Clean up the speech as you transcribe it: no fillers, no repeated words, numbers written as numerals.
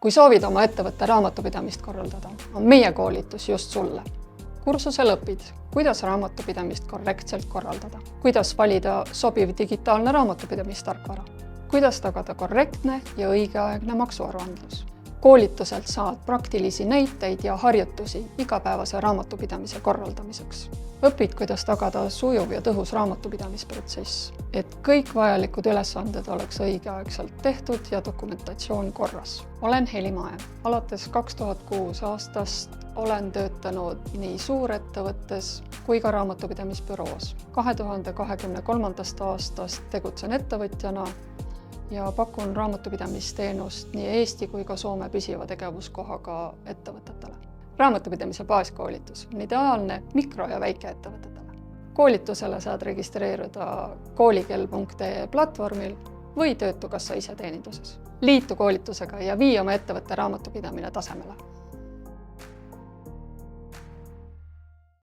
Kui soovid oma ettevõtte raamatupidamist korraldada, on meie koolitus just sulle. Kursusel õpid, kuidas raamatupidamist korrektselt korraldada, kuidas valida sobiv digitaalne raamatupidamistarkvara, kuidas tagada korrektne ja õigeaegne maksuaruandlus. Koolituselt saad praktilisi näiteid ja harjutusi igapäevase raamatupidamise korraldamiseks. Õpid, kuidas tagada sujuv ja tõhus raamatupidamisprotsess, et kõik vajalikud ülesanded oleks õigeaegselt tehtud ja dokumentatsioon korras. Olen Heli Mae. Alates 2006 aastast olen töötanud nii suurettevõttes kui ka raamatupidamisbüroos. 2023. aastast tegutsen ettevõtjana ja pakun raamatupidamisteenust nii Eesti kui ka Soome püsiva tegevuskohaga ettevõtetele. Raamatupidamise baaskoolitus on ideaalne mikro- ja väikeettevõtetele. Koolitusele saad registreeruda koolikell.ee platvormil või Töötukassa iseteeninduses. Liitu koolitusega ja vii oma ettevõtte raamatupidamine tasemele.